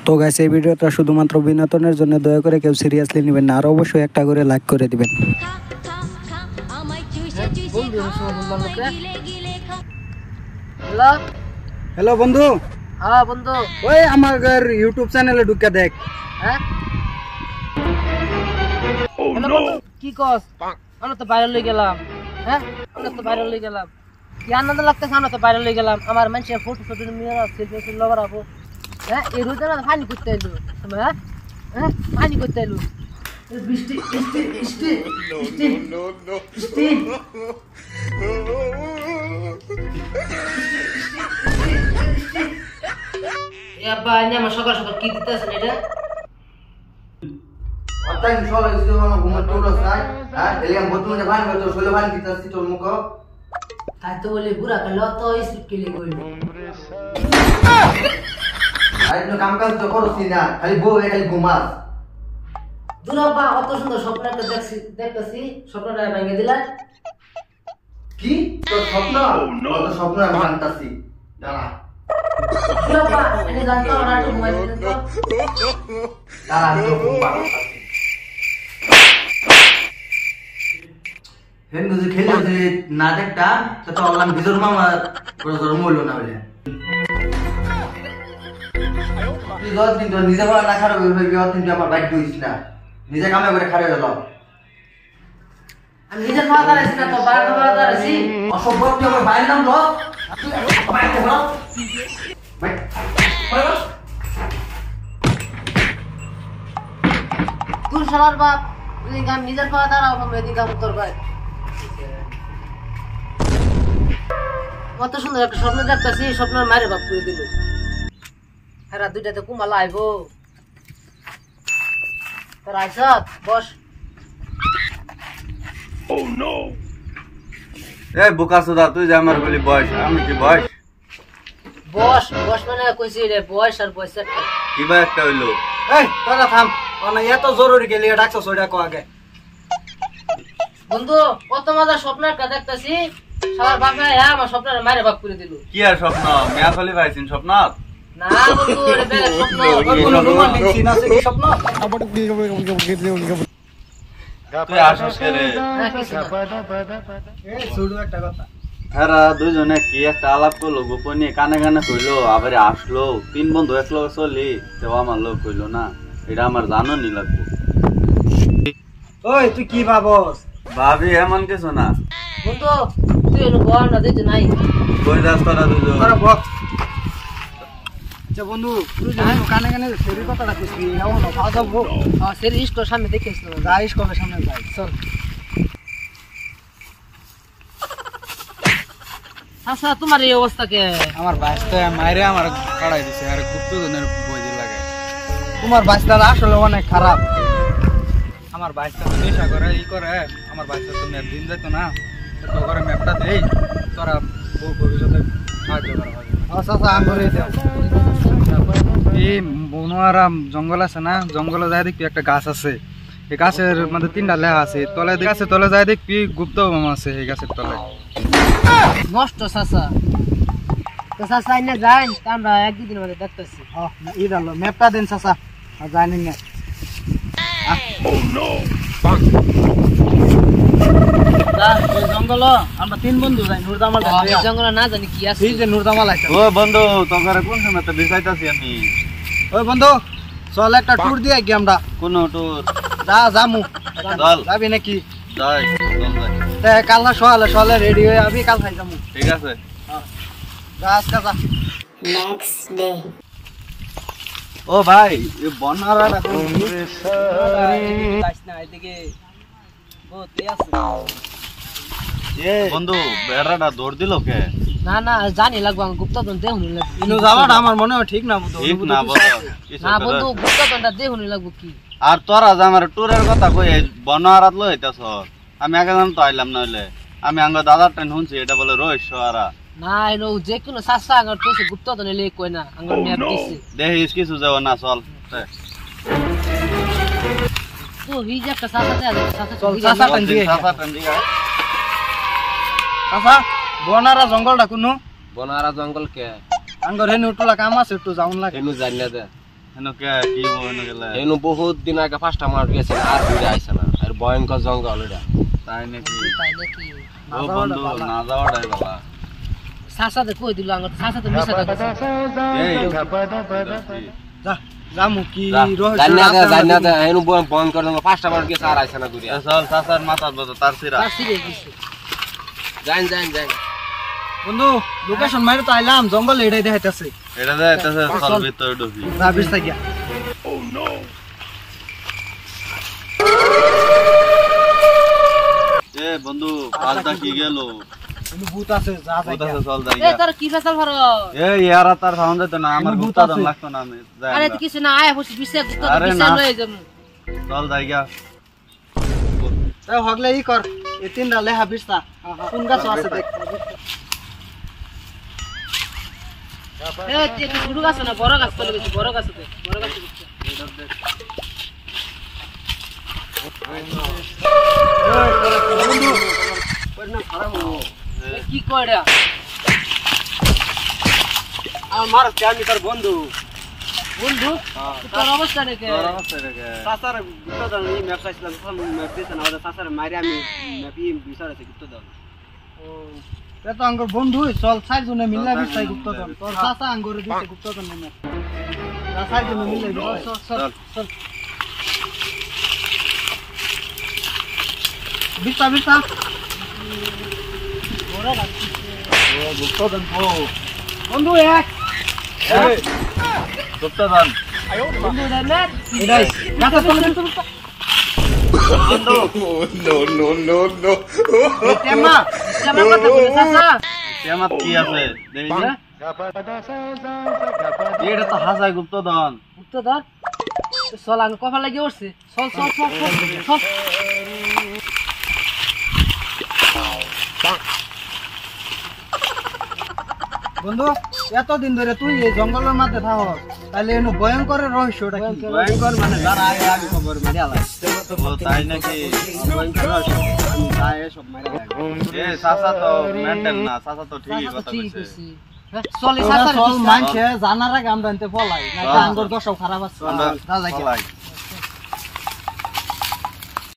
তো গাইস এই ভিডিওটা শুধুমাত্র বিনোদনের জন্য, দয়া করে কেউ সিরিয়াসলি নেবেন না, আর অবশ্যই একটা করে লাইক করে দিবেন। হ্যালো হ্যালো বন্ধু। হ্যাঁ বন্ধু। ওই আমার ইউটিউব চ্যানেলে ঢুকে দেখ। হ্যাঁ কি কস? আমরা তো বাইরে লই গেলাম। হ্যাঁ আমরা তো বাইরে লই গেলাম, কি আনন্দ লাগতেছে। আমরা তো বাইরে লই গেলাম, আমার মানুষের ফটো ফটো নিয়ে সেলফি লগার আবো। হ্যাঁ এই রোজে না পানি করতে এলো। হ্যাঁ হ্যাঁ পানি করতে এলো। বৃষ্টি বৃষ্টি বৃষ্টি বৃষ্টি আব্বা আমার সকাল সকাল কি দিতেছেন এটা? অতাই সকালে কিছু আমার ঘুম তোরস নাই। হ্যাঁ এলিয়াম বতুনে ভান বতো ষোলো ভান দিতাছি তোর মুখ। তাই তো বলি বুড়া কাল তো স্পিড কেলি কইলো। আরে তুমি কাম কাজ তো করছিস না, খালি বউ খালি ঘুমাস। দুরাব্বা অত সুন্দর স্বপ্ন একটা দেখতেছি, স্বপ্নটা ভেঙে দিলা। কি তোর স্বপ্ন? তোর স্বপ্ন আমি জানতাছি। দাঁড়া দুরাব্বা এনে জানতো না একটু ঘুমাই দিন তো। দাঁড়া তো ঘুমা। হেন যদি খেলে যদি না দেখতা তো তো আল্লাহ বিজর মামা পুরো জন্ম হলো না বলে। তুই দশ দিন তো নিজে ভালো না খারাপ হয়ে গিয়ে তুই আমার বাইক দিস না, নিজে কামে করে খারাপ গেল। আমি নিজের ফাদার আছি না তো বাইরে ফাদার আছি। অসভ্য তুই আমার বাইরের নাম লো। বাইক বল বাইক বল। তুই শালার বাপ, তুই গাম নিজের ফাদার আর আমি এদিকে গাম তোর ভাই। কত সুন্দর একটা স্বপ্ন দেখতেছি, স্বপ্নের মায়ের বাপ করে দিল। হ্যাঁ দুইটাতে কুমালা আইবো। তোর আইসত বস। এই বোকাসোদা, তুই যে আমার বলি বয়স, আমি কি বয়স? বস বস মানে কইছি রে, বয়স আর বয়স একটা। কিবা একটা হইলো। এই তোরা থাম, মানে এত জরুরি গেলি ডাকছো ওইটা কো আগে। বন্ধু কত মজা স্বপ্ন একটা দেখতেছি, সবার বাপে আমার স্বপ্নের মায়ের বাপ করে দিল। কি আর স্বপ্ন? মেয়া ফলি পাইছিন স্বপ্ন? না বন্ধু এটা বেলেগ স্বপ্ন। কোনো রোমান্টিক সিন আছে কি স্বপ্ন? তুই আসস কে রে? না কিছু না। এই শুধু একটা কথা। এরা দুইজনে কি একটা আলাপ করলো, গোপনে কানে কানে কইলো, আবার আসলো। তিন বন্ধু এক লগে চলি, তো আমার লোক কইলো না, এটা আমার জানো নি লাগবো। ওই তুই কি ভাবস? ভাবি এমন কিছু না। বন্ধু তুই এলো বল না দিতে নাই। কই যাস তোরা দুজন? তোরা বল। আচ্ছা বন্ধু, তুই জানো কানে কানে সেরি কথাটা কইছিস, এমন খাওয়া যাবো? হ্যাঁ সের ইস্কো সামনে দেখিস না। যাইস কবে সামনে যাই চল। আচ্ছা তোমার এই অবস্থা কে? আমার বাইশটা মাইরে আমার কাড়াই দিছে আর গুপ্তধনের বই দিয়ে লাগে। তোমার বাচ্চারা আসলে অনেক খারাপ। আমার বাইশটা তো নেশা করে ই করে, আমার বাইশটা তো ম্যাপ দিন যেত না, তো করে ম্যাপটা দেই তোরা ভবিষ্যতে সাহায্য করা হবে। আচ্ছা আচ্ছা আমরে দাও। এই বনোয়ারা জঙ্গল আছে না, জঙ্গলে যায় দেখবি একটা গাছ আছে, এই গাছের মধ্যে তিনটা লেহা আছে, তলে গাছের তলে যায় দেখবি গুপ্ত আছে এই গাছের তলে। নষ্ট চাচা তো চাচা এনে যাই, আমরা এক দুদিনের মধ্যে দেখতেছি। ই দাও ম্যাপটা দেন চাচা, আর জানি না। জঙ্গল আমরা তিন বন্ধু যাই নুরদামাল। জঙ্গল না জানি কি আছে। এই যে নুরদামাল আছে। ও বন্ধু, তোকে কোন সময় তো বিচাইতাছি আমি। ওই বন্ধু চল একটা ট্যুর দিয়ে কি আমরা। কোন টুর? যা জামু চল যাবি নাকি? যাই, চল যাই। তে কাল না সকালে রেডি হয়ে আবি, কাল খাই যামু। ঠিক আছে। যা আজকে যা। Next day. ও ভাই, এই বনারাটা যাইস না এদিকে বহুত আছে। বন্ধু বেড়াটা দৌড় দিল কে? না না জানি লাগবো, আমি গুপ্তধন দেহুনি লাগবো। ইনু যাওয়াটা আমার মনে হয় ঠিক না বন্ধু। ঠিক না বলো কিছু না করে। বন্ধু গুপ্তধনটা দেহুনি লাগবো কি। আর তোরা যে আমার ট্যুরের কথা কই বনারাত লই হইতাছ, আমি আগে জান তো আইলাম না হইলে। আমি আঙ্গ দাদার ট্রেন শুনছি, এটা বলে রহস্য। আরা না এনো যে কোনো চাচা আঙ্গার কইছে গুপ্তধন এলে কই না, আঙ্গার ম্যাপ দিছে। দেখিস কিছু যাব না, চল। তো হি যে একটা চাচা দেয়া চাচা চল, চল চাচা ট্রেন দিকে। চাচা ট্রেন দিকে। চাচা বনারা জঙ্গলটা কোন? বনারা জঙ্গল কে? আঙ্গর হেন উঠলা কাম আছে, একটু যাউন লাগে। এনু জানি না দে। হেন কে কি বইন গেলে এনু বহুত দিন আগে পাঁচটা মার গেছে আর ঘুরে আইছে না আর ভয়ঙ্কর জঙ্গল এটা তাই নাকি তাই নাকি ও বন্ধু না যাওয়াটাই বাবা সাসাতে কই দিল আঙ্গ সাসাতে মিশা দাও এই যা জামু কি জান্নাতে এনু ভয়ঙ্কর জঙ্গল পাঁচটা মার গেছে আর আইছে না ঘুরে চল চাচার মাথার বতো তার সিরা তার সিরে গেছে যাই বন্ধু লোকেশন মাইরে তো আইলাম জঙ্গল এটাই দেখাইতেছে এটা দে তাছে চল ভিতরে ঢুকি যা বিশ থাকিয়া এ বন্ধু পাল্টা কি গেল কিন্তু ভূত আছে যা ভূত যাই আছে চল যাই এ তোর কি ফেসাল ভরো এ ইয়ারা তার সাউন্ড দিত না আমার ভূত ভূত আছে। লাগতো না আমি যাই আরে আমরা। কিছু না আয় বসে বিছে গুতো আরে বিছে না। লয়ে যাম চল যাই গা তাই হগলে ই কর এই তিনটা লেহা বিশটা কোন গাছ আছে দেখ এ তুই গুড়ু গাছ না বড় গাছ চলে গেছে বড় গাছ আছে বড় গাছ কি কইরা আমার মার আমি তোর বন্ধু বন্ধু তোর অবস্থা দেখে তোর অবস্থা দেখে সাসার গুপ্ত দল এই ম্যাপ চাইছিলাম তখন ম্যাপ দিয়েছে না ওদের সাসার মাইরে আমি ম্যাপ বিচারেছি গুপ্ত দল তে তো আঙ্গুর বন্ধু চল চার জনে মিললে বিচাই গুপ্ত দল তোর সাসা আঙ্গুরে দিছে গুপ্ত দল নামে চার জনে মিললে চল বিশটা বিশটা গুপ্ত দান বন্ধু এক গুপ্ত দান বন্ধু না এটাই গাছে চলে তেমা জামা কথা বলে সাসা কেমন কি আছে দেখি না এটা তো হাসাই গুপ্ত দান উঠতো ধর চল আমি কফা লাগিয়ে উঠছি চল চল চল চল বন্ধু এতদিন ধরে তুই এই জঙ্গলের মধ্যে থাকো তাহলে এনু ভয়ঙ্করের রহস্যটা কি ভয়ঙ্কর মানে যারা আগে আগে খবর মারি আলাই ও তাই নাকি ভয়ঙ্কর রহস্য আমি যাই সব মারি এ চাচা তো মেন্টাল না চাচা তো ঠিকই কথা ঠিক কইছে আছে চল সাসা সাসা চল মানছে জানার আগে আমরা এনতে পলাই না আঙ্গুর দশও খারাপ আছে আমরা যা যাই পলাই।